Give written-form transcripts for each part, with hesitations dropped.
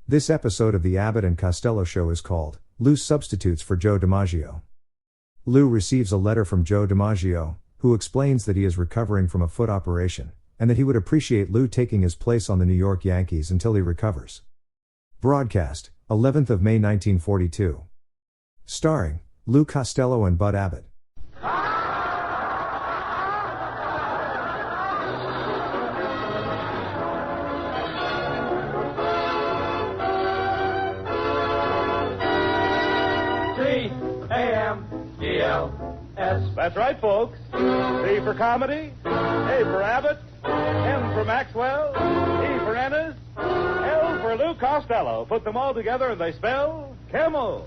This episode of the Abbott and Costello Show is called Lou's Substitutes for Joe DiMaggio. Lou receives a letter from Joe DiMaggio, who explains that he is recovering from a foot operation, and that he would appreciate Lou taking his place on the New York Yankees until he recovers. Broadcast, 11th of May 1942. Starring Lou Costello and Bud Abbott. That's right, folks. C for comedy, A for Abbott, M for Maxwell, E for Ennis, L for Lou Costello. Put them all together and they spell Camel.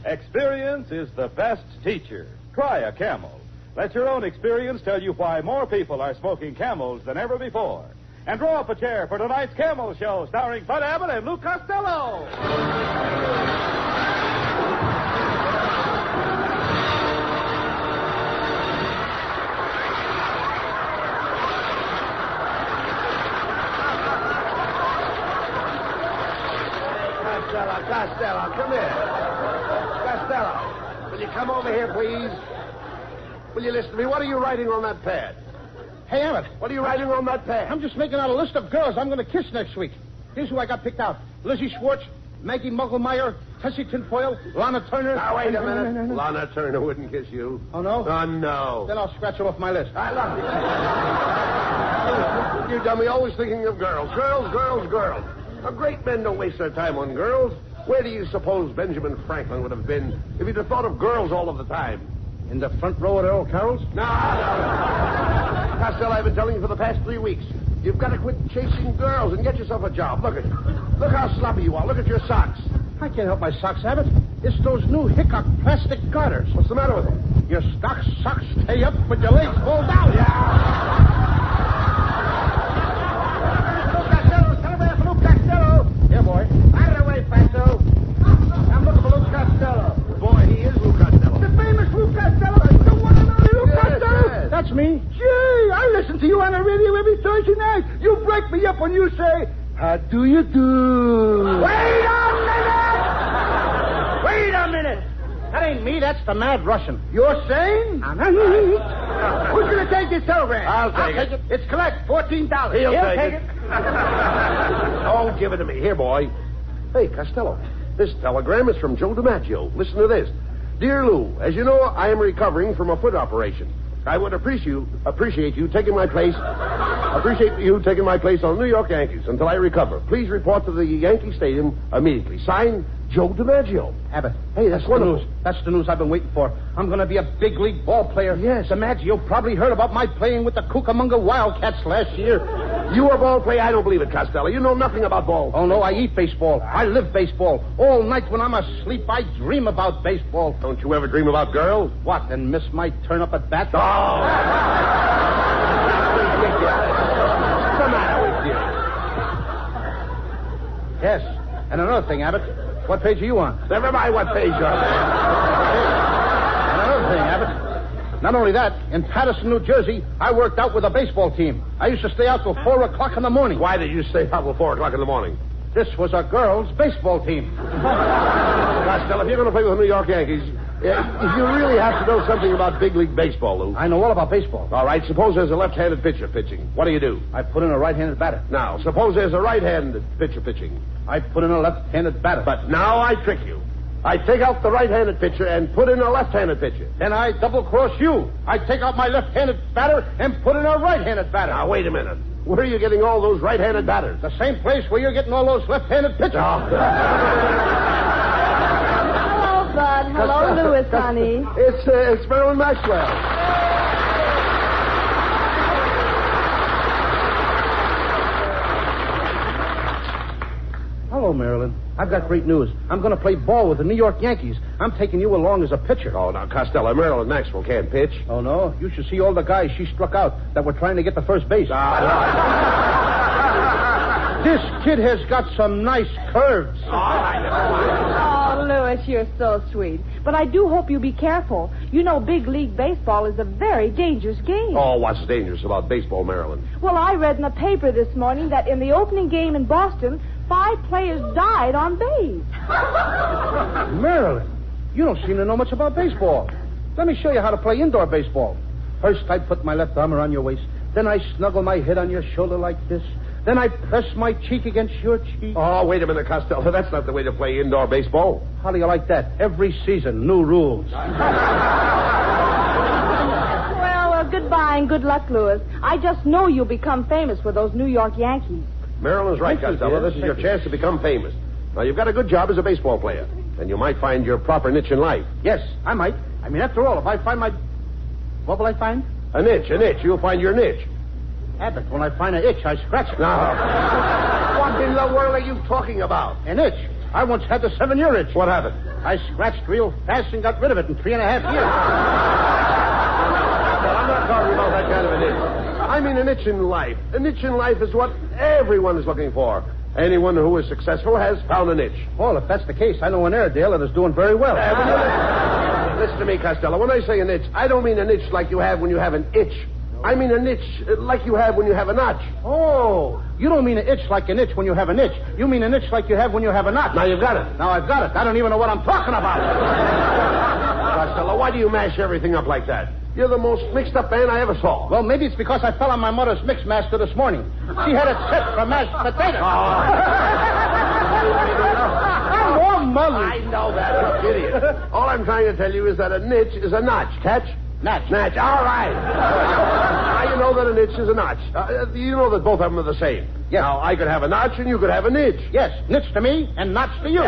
Experience is the best teacher. Try a Camel. Let your own experience tell you why more people are smoking Camels than ever before. And draw up a chair for tonight's Camel Show, starring Bud Abbott and Lou Costello. Costello, come here. Costello, will you come over here, please? Will you listen to me? What are you writing on that pad? Hey, Abbott. What are you writing on that pad? I'm just making out a list of girls I'm going to kiss next week. Here's who I got picked out. Lizzie Schwartz, Maggie Mugglemeyer, Tessie Tinfoil, Lana Turner. Now, wait a minute. No. Lana Turner wouldn't kiss you. Oh, no? Oh, no. Then I'll scratch her off my list. I love you. You dummy, always thinking of girls. Girls. Now, great men don't waste their time on girls. Where do you suppose Benjamin Franklin would have been if he'd have thought of girls all of the time? In the front row at Earl Carroll's? No. Costello, I've been telling you for the past 3 weeks. You've got to quit chasing girls and get yourself a job. Look how sloppy you are. Look at your socks. I can't help my socks, Abbott. It's those new Hickok plastic garters. What's the matter with them? Your socks stay up, but your legs fall down. Here, boy. Out of the way, Paso. I'm looking for Lou Costello. Boy, he is Lou Costello. The famous Lou Costello. The one and only Lou Costello. Yes. That's me. Gee, I listen to you on the radio every Thursday night. You break me up when you say, how do you do? Wait a minute. That ain't me. That's the mad Russian. You're sane? Who's going to take this telegram? I'll take it. It's collect. $14. He'll take it. Oh, give it to me. Here, boy. Hey, Costello, this telegram is from Joe DiMaggio. Listen to this. Dear Lou, as you know, I am recovering from a foot operation. I would appreciate you taking my place. Appreciate you taking my place on the New York Yankees until I recover. Please report to the Yankee Stadium immediately. Signed, Joe DiMaggio. Abbott. Hey, that's wonderful. News. That's the news I've been waiting for. I'm going to be a big league ball player. Yes. DiMaggio probably heard about my playing with the Cucamonga Wildcats last year. You a ball player? I don't believe it, Costello. You know nothing about ball. Oh, no, I eat baseball. I live baseball. All night when I'm asleep, I dream about baseball. Don't you ever dream about girls? What, and miss my turn up at bat? Oh! What's the matter with you? Yes. And another thing, Abbott. What page are you on? Never mind what page you're on. And another thing, Abbott. Not only that, in Patterson, New Jersey, I worked out with a baseball team. I used to stay out till 4 o'clock in the morning. Why did you stay out till 4 o'clock in the morning? This was a girls' baseball team. Costello, if you're going to play with the New York Yankees, you really have to know something about big league baseball, Lou. I know all about baseball. All right, suppose there's a left-handed pitcher pitching. What do? I put in a right-handed batter. Now, suppose there's a right-handed pitcher pitching. I put in a left-handed batter. But now I trick you. I take out the right-handed pitcher and put in a left-handed pitcher. Then I double-cross you. I take out my left-handed batter and put in a right-handed batter. Now, wait a minute. Where are you getting all those right-handed batters? The same place where you're getting all those left-handed pitchers. Oh. Hello, Bud. Hello, Louis, honey. It's Marilyn Maxwell. Hello, Marilyn. I've got great news. I'm going to play ball with the New York Yankees. I'm taking you along as a pitcher. Oh, now, Costello, Marilyn Maxwell can't pitch. Oh, no? You should see all the guys she struck out that were trying to get to first base. This kid has got some nice curves. Oh, Louis, you're so sweet. But I do hope you be careful. You know big league baseball is a very dangerous game. Oh, what's dangerous about baseball, Marilyn? Well, I read in the paper this morning that in the opening game in Boston, 5 players died on base. Marilyn, you don't seem to know much about baseball. Let me show you how to play indoor baseball. First, I put my left arm around your waist. Then I snuggle my head on your shoulder like this. Then I press my cheek against your cheek. Oh, wait a minute, Costello. That's not the way to play indoor baseball. How do you like that? Every season, new rules. Well, goodbye and good luck, Louis. I just know you'll become famous with those New York Yankees. Marilyn's right, Thank you, Costello. dear. This is your chance to become famous. Now, you've got a good job as a baseball player, and you might find your proper niche in life. Yes, I might. I mean, after all, if I find my... What will I find? A niche. You'll find your niche. Abbott, when I find an itch, I scratch it. Now, what in the world are you talking about? An itch. I once had the 7-year itch. What happened? I scratched real fast and got rid of it in 3.5 years. Well, I'm not talking about that kind of an itch. I mean an itch in life. A niche in life is what everyone is looking for. Anyone who is successful has found a niche. Well, if that's the case, I know an Airedale that is doing very well. Listen to me, Costello. When I say a niche, I don't mean a niche like you have when you have an itch. I mean a niche like you have when you have a notch. Oh, you don't mean an itch like an itch when you have an itch. You mean an itch like you have when you have a notch. Now you've got it. Now I've got it. I don't even know what I'm talking about. Costello, why do you mash everything up like that? You're the most mixed-up man I ever saw. Well, maybe it's because I fell on my mother's mix master this morning. She had it set for mashed potatoes. I'm all muddled. I know that, you idiot. All I'm trying to tell you is that a niche is a notch. Catch? Natch. All right. Now you know that a niche is a notch. You know that both of them are the same. Yes. Now, I could have a notch and you could have a niche. Yes, niche to me and notch to you.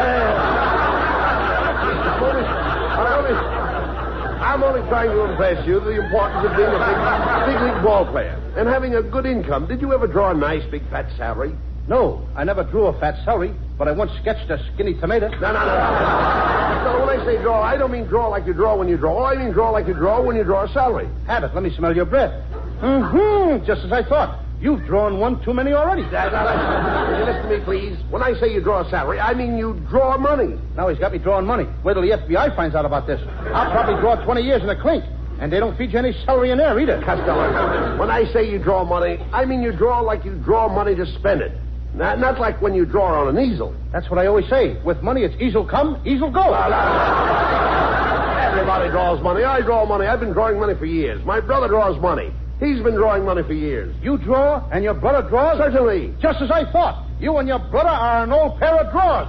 I'm only trying to impress you the importance of being a big league ball player and having a good income. Did you ever draw a nice big fat salary? No, I never drew a fat celery, but I once sketched a skinny tomato. No. So when I say draw, I don't mean draw like you draw when you draw. I mean draw like you draw when you draw a salary. Abbott, let me smell your breath. Mm-hmm, just as I thought. You've drawn one too many already. Will you listen to me, please? When I say you draw a salary, I mean you draw money. Now he's got me drawing money. Wait till the FBI finds out about this. I'll probably draw 20 years in a clink. And they don't feed you any celery in there either. Costello, when I say you draw money, I mean you draw like you draw money to spend it. Not like when you draw on an easel. That's what I always say. With money, it's easel come, easel go. Everybody draws money. I draw money. I've been drawing money for years. My brother draws money. He's been drawing money for years. You draw, and your brother draws? Certainly. Just as I thought. You and your brother are an old pair of drawers.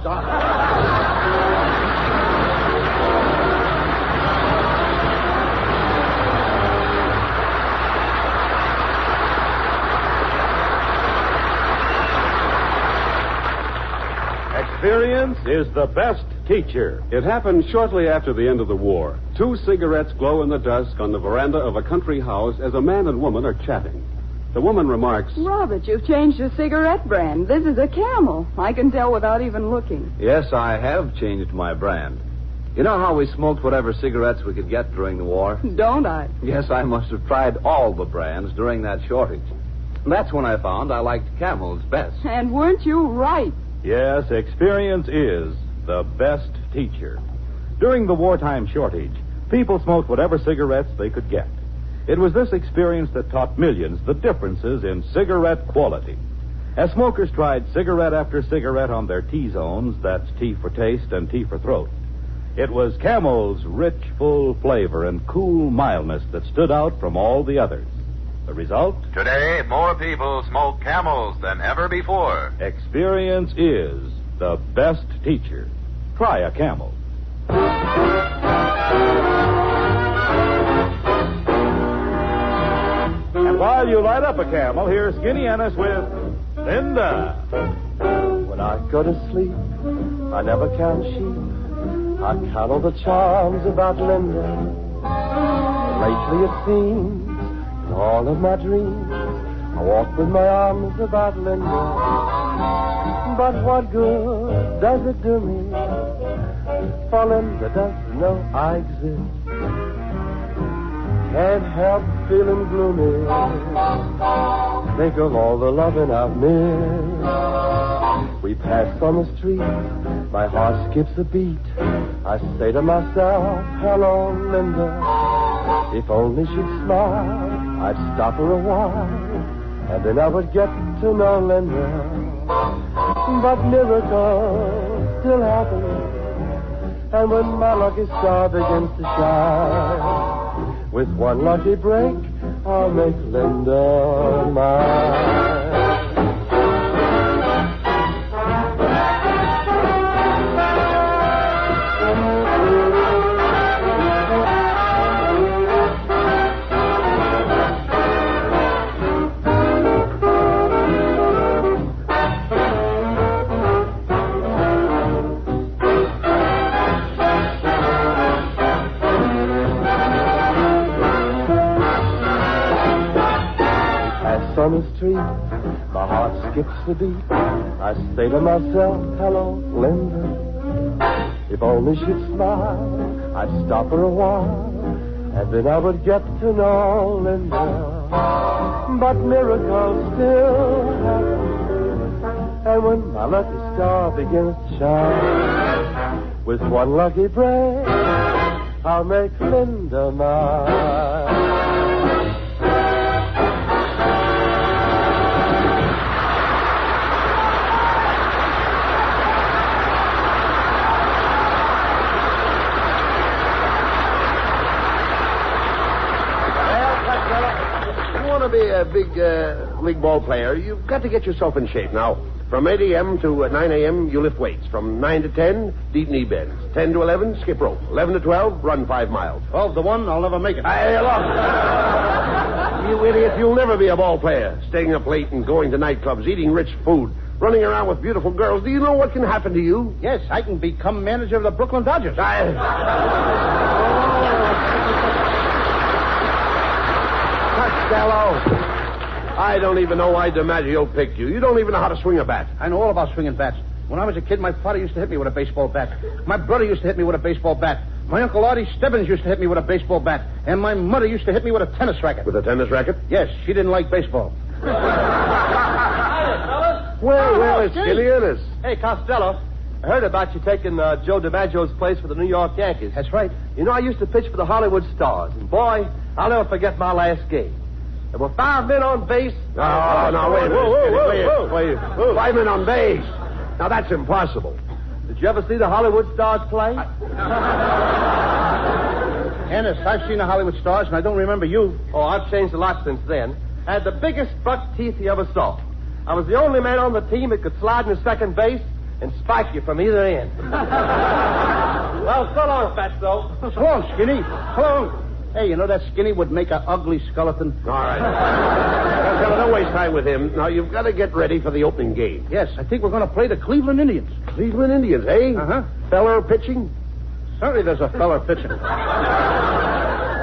Experience is the best teacher. It happened shortly after the end of the war. 2 cigarettes glow in the dusk on the veranda of a country house as a man and woman are chatting. The woman remarks, Robert, you've changed your cigarette brand. This is a Camel. I can tell without even looking. Yes, I have changed my brand. You know how we smoked whatever cigarettes we could get during the war? Don't I? Yes, I must have tried all the brands during that shortage. That's when I found I liked Camel's best. And weren't you right? Yes, experience is the best teacher. During the wartime shortage, people smoked whatever cigarettes they could get. It was this experience that taught millions the differences in cigarette quality. As smokers tried cigarette after cigarette on their T-zones, that's T for taste and T for throat, it was Camel's rich, full flavor and cool mildness that stood out from all the others. The result? Today, more people smoke Camels than ever before. Experience is the best teacher. Try a Camel. And while you light up a Camel, here's Skinny Ennis with Linda. When I go to sleep, I never count sheep. I count all the charms about Linda. Lately it seems, in all of my dreams, I walk with my arms about Linda. But what good does it do me? For Linda doesn't know I exist. Can't help feeling gloomy. Think of all the loving I've missed. We pass on the street, my heart skips a beat. I say to myself, hello, Linda. If only she'd smile, I'd stop her a while, and then I would get to know Linda. but miracles still happen. And when my lucky star begins to shine, with one lucky break, I'll make Linda mine. On the street, my heart skips a beat. I say to myself, hello, Linda. If only she'd smile, I'd stop her a while, and then I would get to know Linda. But miracles still happen, and when my lucky star begins to shine, with one lucky break, I'll make Linda mine. To be a big league ball player, you've got to get yourself in shape. Now, from 8 a.m. to 9 a.m., you lift weights. From 9 to 10, deep knee bends. 10 to 11, skip rope. 11 to 12, run 5 miles. 12 to 1, I'll never make it. Hey, look. You idiot, you'll never be a ball player. Staying up late and going to nightclubs, eating rich food, running around with beautiful girls. Do you know what can happen to you? Yes, I can become manager of the Brooklyn Dodgers. Costello, I don't even know why DiMaggio picked you. You don't even know how to swing a bat. I know all about swinging bats. When I was a kid, my father used to hit me with a baseball bat. My brother used to hit me with a baseball bat. My Uncle Artie Stebbins used to hit me with a baseball bat. And my mother used to hit me with a tennis racket. With a tennis racket? Yes, she didn't like baseball. Well, it's Skinny Ennis. Hey, Costello, I heard about you taking Joe DiMaggio's place for the New York Yankees. That's right. You know, I used to pitch for the Hollywood Stars, and boy, I'll never forget my last game. There were 5 men on base. No, wait. Whoa. 5 men on base. Now, that's impossible. Did you ever see the Hollywood Stars play? Ennis, I've seen the Hollywood Stars, and I don't remember you. Oh, I've changed a lot since then. I had the biggest buck teeth you ever saw. I was the only man on the team that could slide into second base and spike you from either end. Well, so long, Fatso. So long, Skinny. So long. Hey, you know that Skinny would make an ugly skeleton? All right. Costello, don't waste time with him. Now, you've got to get ready for the opening game. Yes, I think we're going to play the Cleveland Indians. Cleveland Indians, eh? Uh-huh. Feller pitching? Certainly there's a feller pitching.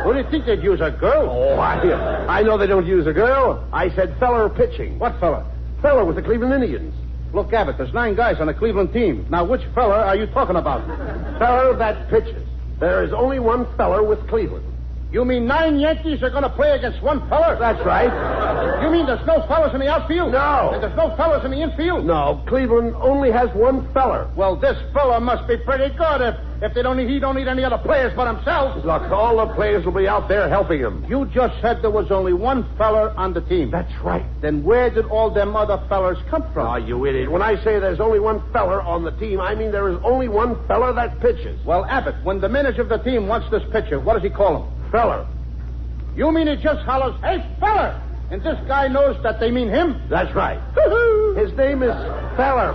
What do you think they'd use, a girl? Oh, I know they don't use a girl. I said feller pitching. What feller? Feller with the Cleveland Indians. Look, Abbott, there's 9 guys on the Cleveland team. Now, which feller are you talking about? Feller that pitches. There is only one feller with Cleveland. You mean 9 Yankees are going to play against one feller? That's right. You mean there's no fellas in the outfield? No. And there's no fellas in the infield? No, Cleveland only has one feller. Well, this fella must be pretty good if he don't need any other players but himself. Look, all the players will be out there helping him. You just said there was only one feller on the team. That's right. Then where did all them other fellers come from? Oh, you idiot. When I say there's only one feller on the team, I mean there is only one feller that pitches. Well, Abbott, when the manager of the team wants this pitcher, what does he call him? Feller. You mean he just hollers, "Hey, feller!" And this guy knows that they mean him? That's right. His name is Feller,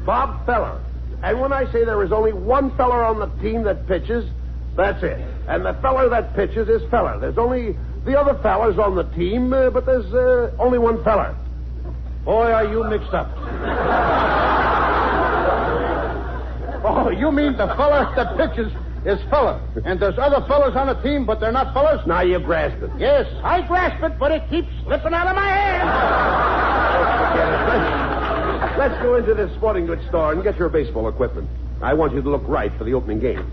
Bob Feller. And when I say there is only one feller on the team that pitches, that's it. And the feller that pitches is Feller. There's only the other fellers on the team, but there's only one feller. Boy, are you mixed up. Oh, you mean the feller that pitches is feller. And there's other fellas on the team, but they're not fellas? Now you grasp it. Yes, I grasp it, but it keeps slipping out of my hand. Let's go into this sporting goods store and get your baseball equipment. I want you to look right for the opening game.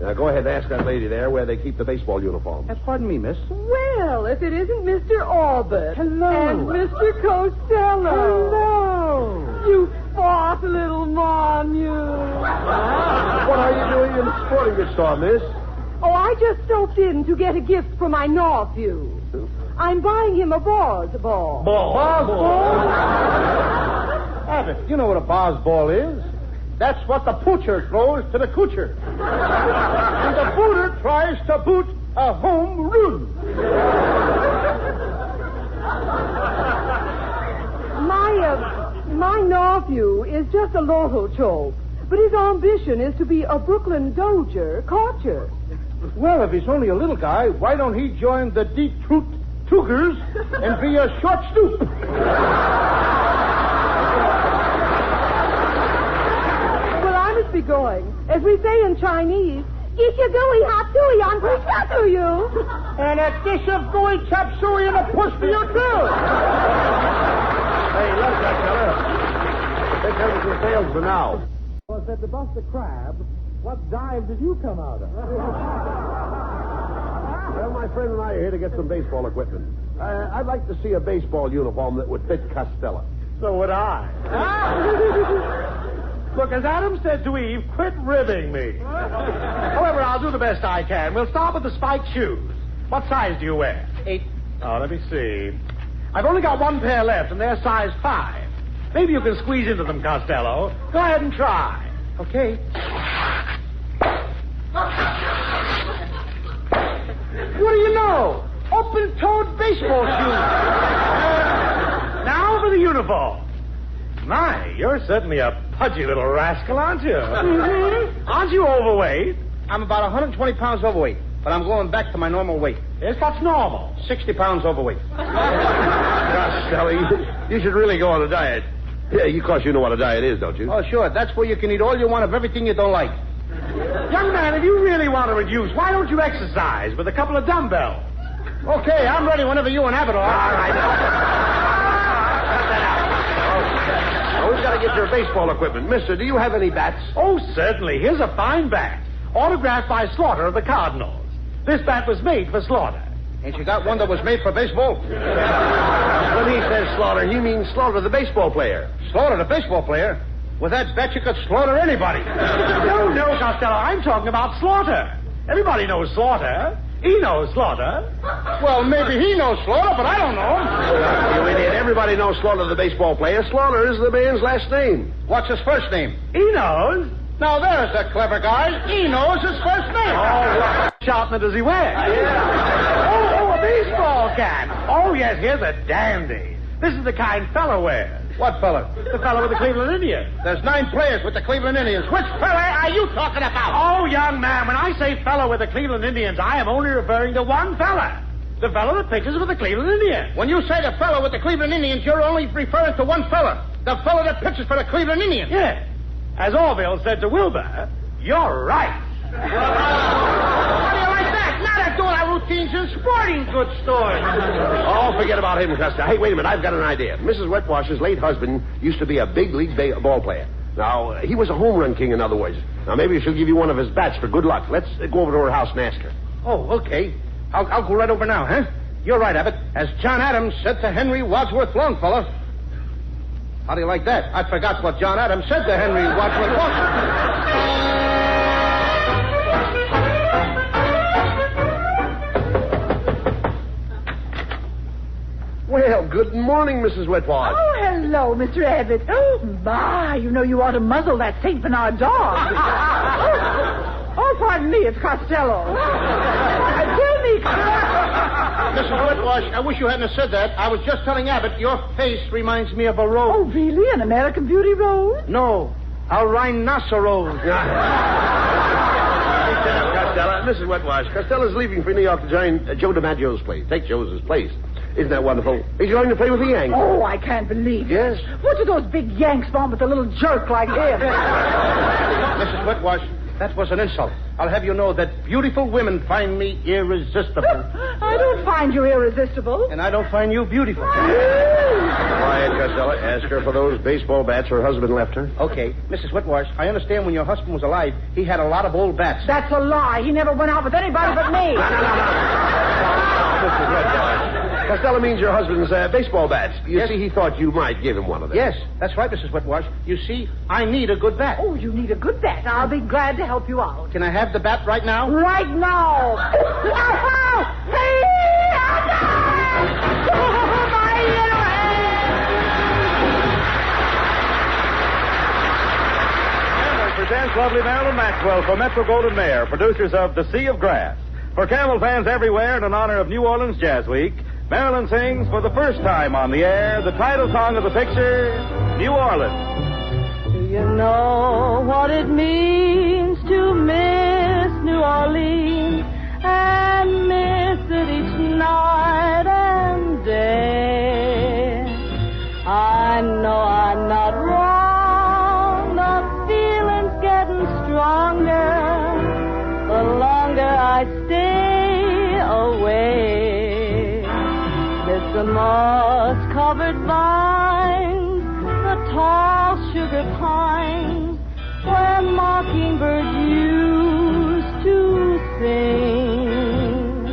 Now, go ahead and ask that lady there where they keep the baseball uniforms. Pardon me, miss. Well, if it isn't Mr. Abbott. Hello. And Mr. Costello. Hello. You fat little mon, you. What are you doing in the sporting goods store, miss? Oh, I just stopped in to get a gift for my nephew. I'm buying him a ball. Abbott, you know what a bar's ball is. That's what the poocher throws to the coocher. And the booter tries to boot a home run. My nephew is just a lotto chope, but his ambition is to be a Brooklyn Dozier catcher. Well, if he's only a little guy, why don't he join the Detroit Tougers and be a short stoop? Well, I must be going. As we say in Chinese, get your gooey hot suey on to you. And a dish of gooey chop suey and a push for your bill. Hey, look, that fella. Here comes the salesman now. Well, said to bust a crab, what dive did you come out of? Well, my friend and I are here to get some baseball equipment. I'd like to see a baseball uniform that would fit Costello. So would I. Look, as Adam said to Eve, quit ribbing me. However, I'll do the best I can. We'll start with the spiked shoes. What size do you wear? 8. Oh, let me see. I've only got one pair left, and they're size 5. Maybe you can squeeze into them, Costello. Go ahead and try. Okay. What do you know? Open-toed baseball shoes. Now for the uniform. My, you're certainly a pudgy little rascal, aren't you? Mm-hmm. Aren't you overweight? I'm about 120 pounds overweight, but I'm going back to my normal weight. Yes, what's normal? 60 pounds overweight. Costello, you should really go on a diet. Yeah, of course you know what a diet is, don't you? Oh, sure. That's where you can eat all you want of everything you don't like. Young man, if you really want to reduce, why don't you exercise with a couple of dumbbells? Okay, I'm ready whenever you and Abbott are. All right. Oh, we've got to get your baseball equipment. Mister, do you have any bats? Oh, certainly. Here's a fine bat. Autographed by Slaughter of the Cardinals. This bat was made for Slaughter. Ain't you got one that was made for baseball? When he says Slaughter, he means Slaughter, the baseball player. Slaughter, the baseball player? With that bat, you could slaughter anybody. No, Costello. I'm talking about Slaughter. Everybody knows Slaughter. He knows Slaughter. Well, maybe he knows Slaughter, but I don't know him. You idiot. Everybody knows Slaughter, the baseball player. Slaughter is the man's last name. What's his first name? He knows. Now, there's a clever guy. He knows his first name. Oh, what sharpener does he wear? Oh, a baseball cap. Oh, yes, here's a dandy. This is the kind fella wears. What fella? The fella with the Cleveland Indians. There's 9 players with the Cleveland Indians. Which fella are you talking about? Oh, young man, when I say fella with the Cleveland Indians, I am only referring to one fella. The fella that pitches with the Cleveland Indians. When you say the fella with the Cleveland Indians, you're only referring to one fella. The fella that pitches for the Cleveland Indians. Yes. As Orville said to Wilbur, you're right. How do you like that? Now they're doing our routines in sporting goods stores. Oh, forget about him, Costello. Hey, wait a minute. I've got an idea. Mrs. Whitwash's late husband used to be a big league ball player. Now, he was a home run king, in other words. Now, maybe she'll give you one of his bats for good luck. Let's go over to her house and ask her. Oh, okay. I'll go right over now, huh? You're right, Abbott. As John Adams said to Henry Wadsworth Longfellow. How do you like that? I forgot what John Adams said to Henry Wadsworth Longfellow. Well, good morning, Mrs. Whitwash. Oh, hello, Mr. Abbott. Oh, my, you know you ought to muzzle that St. Bernard dog. Oh, pardon me, it's Costello. Tell me, Mrs. Whitwash, I wish you hadn't have said that. I was just telling Abbott your face reminds me of a rose. Oh, really? An American Beauty rose? No, a rhinoceros. Costello, Mrs. Whitwash, Costello's leaving for New York to join Joe DiMaggio's place. Take Joe's place. Isn't that wonderful? He's going to play with the Yankees. Oh, I can't believe it. Yes? What do those big Yanks want with a little jerk like him? Mrs. Whitwash, that was an insult. I'll have you know that beautiful women find me irresistible. I don't find you irresistible. And I don't find you beautiful. Quiet, Costello. Ask her for those baseball bats her husband left her. Okay. Mrs. Whitwash, I understand when your husband was alive, he had a lot of old bats. That's a lie. He never went out with anybody but me. Mrs. Whitwash. Costello means your husband's baseball bats. You see, he thought you might give him one of them. Yes, that's right, Mrs. Whitwash. You see, I need a good bat. Oh, you need a good bat. I'll be glad to help you out. Can I have the bat right now? Right now. My little presents lovely Marilyn Maxwell for Metro-Goldwyn-Mayer, producers of The Sea of Grass. For Camel fans everywhere and in honor of New Orleans Jazz Week, Marilyn sings for the first time on the air the title song of the picture, New Orleans. Do you know what it means to miss New Orleans and miss it each night and day? I know I'm not wrong, the feeling's getting stronger the longer I stay away. It's the moss-covered vines, the tall sugar pines, where mockingbirds used to sing.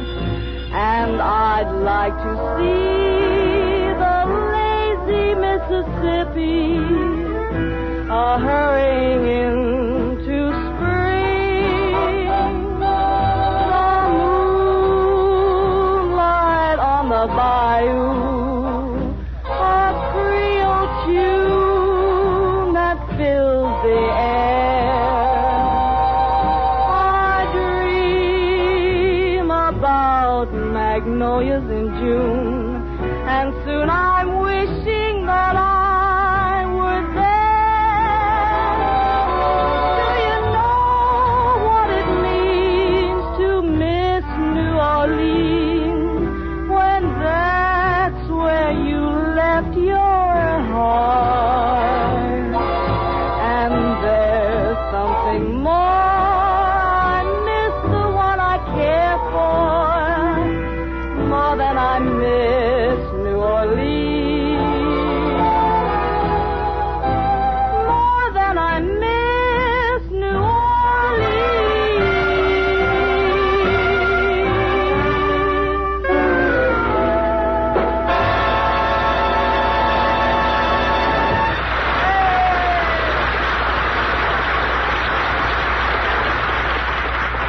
And I'd like to see the lazy Mississippi hurrying into spring. The moonlight on the bayou, a Creole tune that fills the air. I dream about magnolias in June, and soon I'm wishing that I were there. Do you know what it means to miss New Orleans when that's where you left your heart? And there's something more. I miss the one I care for more than I miss New Orleans. More than I miss New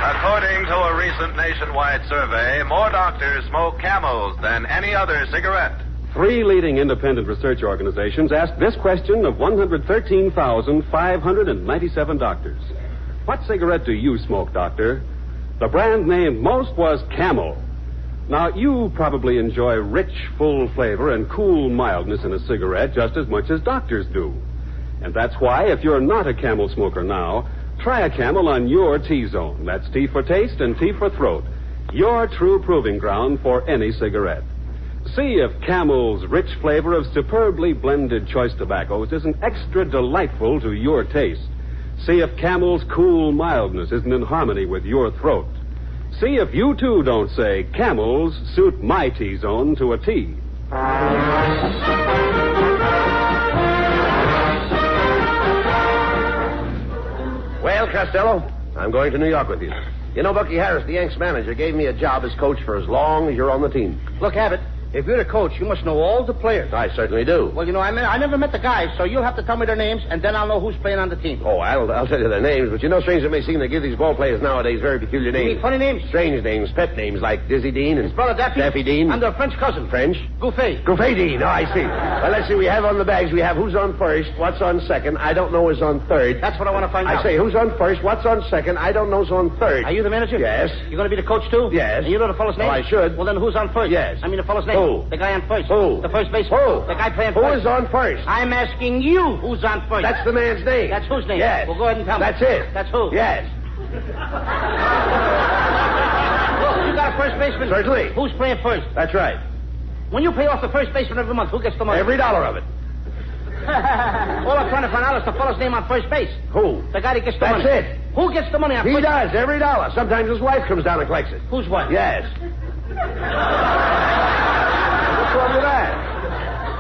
According to a recent nationwide survey, more doctors smoke Camels than any other cigarette. 3 leading independent research organizations asked this question of 113,597 doctors. What cigarette do you smoke, doctor? The brand named most was Camel. Now, you probably enjoy rich, full flavor and cool mildness in a cigarette just as much as doctors do. And that's why, if you're not a Camel smoker now, try a Camel on your T-zone. That's T for taste and T for throat. Your true proving ground for any cigarette. See if Camel's rich flavor of superbly blended choice tobaccos isn't extra delightful to your taste. See if Camel's cool mildness isn't in harmony with your throat. See if you, too, don't say, Camels suit my T-zone to a T. Well, Costello, I'm going to New York with you. You know, Bucky Harris, the Yanks manager, gave me a job as coach for as long as you're on the team. Look, Abbott, if you're the coach, you must know all the players. I certainly do. Well, you know, I never met the guys, so you'll have to tell me their names, and then I'll know who's playing on the team. Oh, I'll tell you their names, but you know, strange it may seem, they give these ball players nowadays very peculiar names. You mean funny names? Strange names, pet names like Dizzy Dean and... His brother Daffy? Daffy Dean. And their French cousin. French? Gouffet. Gouffet Dean, oh, I see. Well, let's see, we have on the bags, we have who's on first, what's on second, I don't know who's on third. That's what I want to find out. I say, who's on first, what's on second, I don't know's on third. Are you the manager? Yes. You're going to be the coach, too? Yes. And you know the fellow's name? Oh, I should. Well, then who's on first? Yes. I mean the fellow's name. Who? The guy on first. Who? The first baseman. Who? The guy playing Who first. is on first? I'm asking you who's on first. That's the man's name. That's whose name? Yes. Well, go ahead and tell me. That's it. That's who? Yes. Look, you got a first baseman. Certainly. Who's playing first? That's right. When you pay off the first baseman every month, who gets the money? Every dollar of it. All I'm trying to find out is the fellow's name on first base. Who? The guy that gets the money. That's it. Who gets the money on He first does, every dollar. Sometimes his wife comes down and collects it. Whose wife? Yes. What's wrong with that?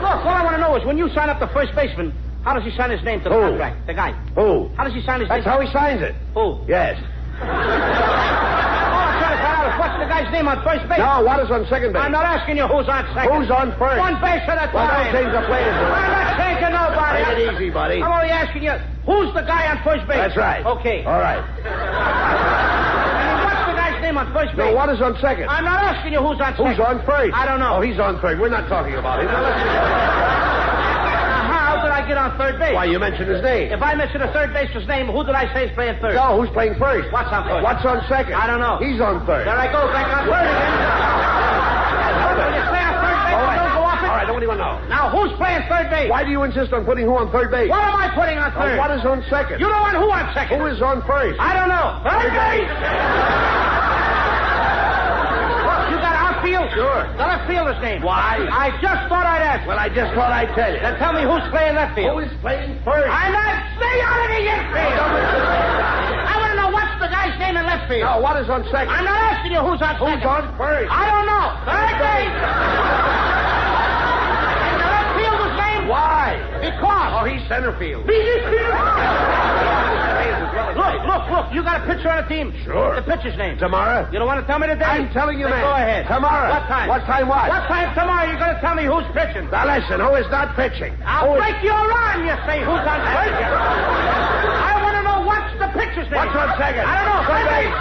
Look, all I want to know is when you sign up the first baseman, how does he sign his name to the Who? contract? The guy. Who? How does he sign his That's name? how he signs it. Who? Yes. All I'm trying to find out is what's the guy's name on first base? No, what is on second base? I'm not asking you who's on second. Who's on first? One base at a time. Well, don't change the players. I'm not changing nobody. Take it easy, buddy. I'm only asking you, who's the guy on first base? That's right. Okay. All right. And what's the guy's name on first base? No, what is on second? I'm not asking you who's on second. Who's on first? I don't know. Oh, he's on third. We're not talking about him. Now, let's see. How did I I get on third base? Why, you mentioned his name. If I mention a third baseman's name, who did I say is playing third? No, who's playing first? What's on first? What's on second? I don't know. He's on third. There I go, back on third again. When you say on third base, don't go off it. All right, don't even know. Now, who's playing third base? Why do you insist on putting who on third base? What am I putting on third? What is on second? You don't want who on second? Who is on first? I don't know. Third base! Look, you got outfield? Sure. The left fielder's name. Why? I just thought I'd ask. Well, I just thought I'd tell you. Then tell me who's playing left field. Who is playing first? I'm not... Stay out of the infield! I want to know what's the guy's name in left field. No, what is on second? I'm not asking you who's on second. Who's on first? I don't know. Third base! And the left fielder's name? Why? Because... Oh, he's center field. Look, you got a pitcher on the team? Sure. The pitcher's name? Tomorrow? You don't want to tell me today? I'm telling you, Then man. Go ahead. Tomorrow. What time? What time what? What time tomorrow you're going to tell me who's pitching? Now, listen, who is not pitching? I'll break your arm, you say, who's on second. I want to know what's the pitcher's name. What's on second? I don't know. Third base.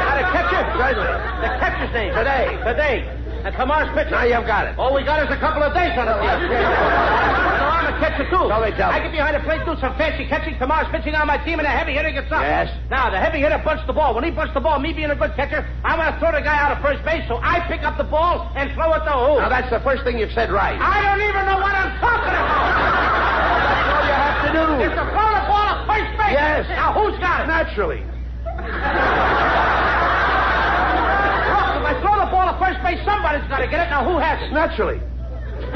Now, the catcher? Certainly. The catcher's name. Today. And tomorrow's pitcher. Now you've got it. All we got is a couple of days on the field. I'm a catcher, too. So they tell me. I get behind the plate, do some fancy catching. Tomorrow's pitching on my team, and the heavy hitter gets up. Yes. Now, the heavy hitter bunts the ball. When he bunts the ball, me being a good catcher, I'm going to throw the guy out of first base, so I pick up the ball and throw it to who? Now, that's the first thing you've said right. I don't even know what I'm talking about. That's all you have to do. It's to throw the ball at first base. Yes. Now, who's got it? Naturally. Look, if I throw the ball at first base, somebody's got to get it. Now, who has it? Naturally.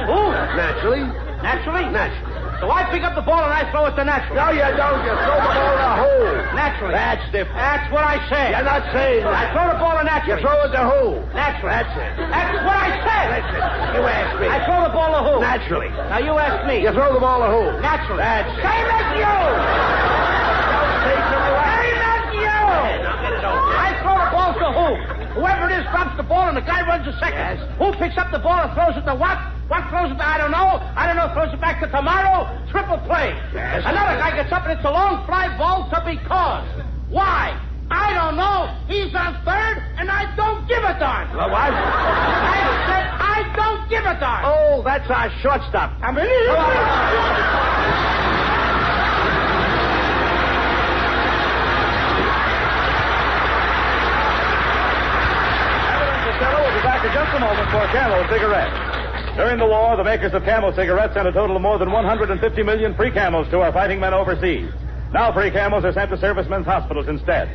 Who? Naturally. Naturally? Naturally. So I pick up the ball and I throw it to Naturally. No, you don't. You throw the ball in the hole. Naturally. That's different. That's what I said. You're not saying I that. throw the ball to You Naturally. throw it to who? Naturally. That's it. That's what I said. Listen, you ask me. I throw the ball to who? Naturally. Now you ask me. You throw the ball to who? Naturally. That's it. Same as you. Same as you. Now get it over. I throw the ball to who? Whoever it is drops the ball and the guy runs to second. Yes. Who picks up the ball and throws it to what? What throws it to? I don't know. Throws it back to tomorrow. Triple play. Yes. Another guy gets up and it's a long fly ball to because. Why? I don't know. He's on third and I don't give a darn. Well, what? I said I don't give a darn. Oh, that's our shortstop. I mean, Abbott and Costello will be back in just a moment for Camel cigarettes. During the war, the makers of Camel cigarettes sent a total of more than 150 million free Camels to our fighting men overseas. Now free Camels are sent to servicemen's hospitals instead.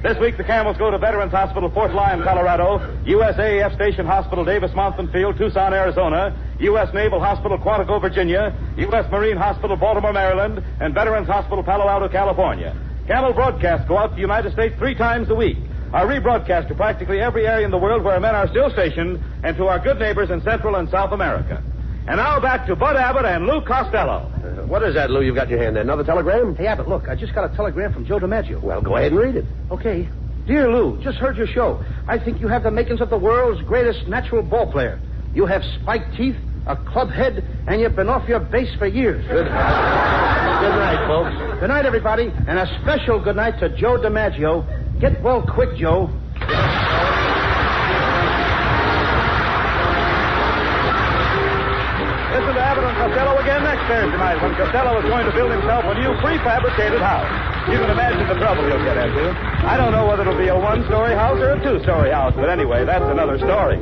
This week, the Camels go to Veterans Hospital, Fort Lyon, Colorado, USAF Station Hospital, Davis-Monthan Field, Tucson, Arizona, U.S. Naval Hospital, Quantico, Virginia, U.S. Marine Hospital, Baltimore, Maryland, and Veterans Hospital, Palo Alto, California. Camel broadcasts go out to the United States 3 times a week, are rebroadcast to practically every area in the world where men are still stationed, and to our good neighbors in Central and South America. And now back to Bud Abbott and Lou Costello. What is that, Lou, you've got in your hand there? Another telegram? Hey, Abbott, look, I just got a telegram from Joe DiMaggio. Well, go ahead and read it. Okay. Dear Lou, just heard your show. I think you have the makings of the world's greatest natural ball player. You have spiked teeth, a club head, and you've been off your base for years. Good night, folks. Good night, everybody, and a special good night to Joe DiMaggio. Get well quick, Joe. Listen to Abbott and Costello again next Thursday night when Costello is going to build himself a new prefabricated house. You can imagine the trouble he'll get into. I don't know whether it'll be a 1-story house or a 2-story house, but anyway, that's another story.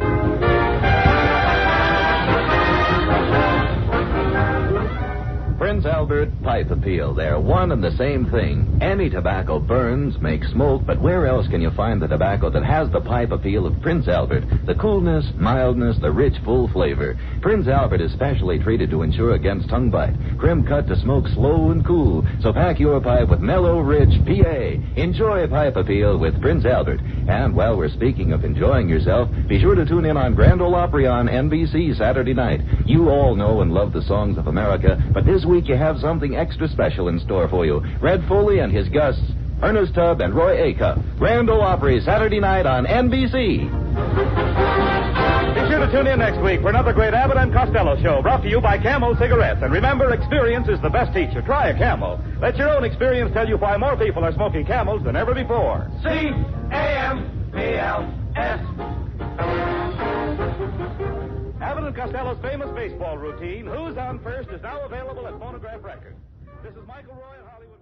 Prince Albert Pipe Appeal. They're one and the same thing. Any tobacco burns, makes smoke, but where else can you find the tobacco that has the pipe appeal of Prince Albert? The coolness, mildness, the rich, full flavor. Prince Albert is specially treated to ensure against tongue bite. Trim cut to smoke slow and cool. So pack your pipe with mellow, rich PA. Enjoy Pipe Appeal with Prince Albert. And while we're speaking of enjoying yourself, be sure to tune in on Grand Ole Opry on NBC Saturday night. You all know and love the songs of America, but this week you have something extra special in store for you. Red Foley and his guests, Ernest Tubb and Roy Acuff. Grand Ole Opry Saturday night on NBC. Be sure to tune in next week for another great Abbott and Costello show brought to you by Camel Cigarettes. And remember, experience is the best teacher. Try a Camel. Let your own experience tell you why more people are smoking Camels than ever before. C-A-M-E-L-S. Abbott and Costello's famous baseball routine, Who's on First, is now available at Phonograph Records. This is Michael Roy in Hollywood.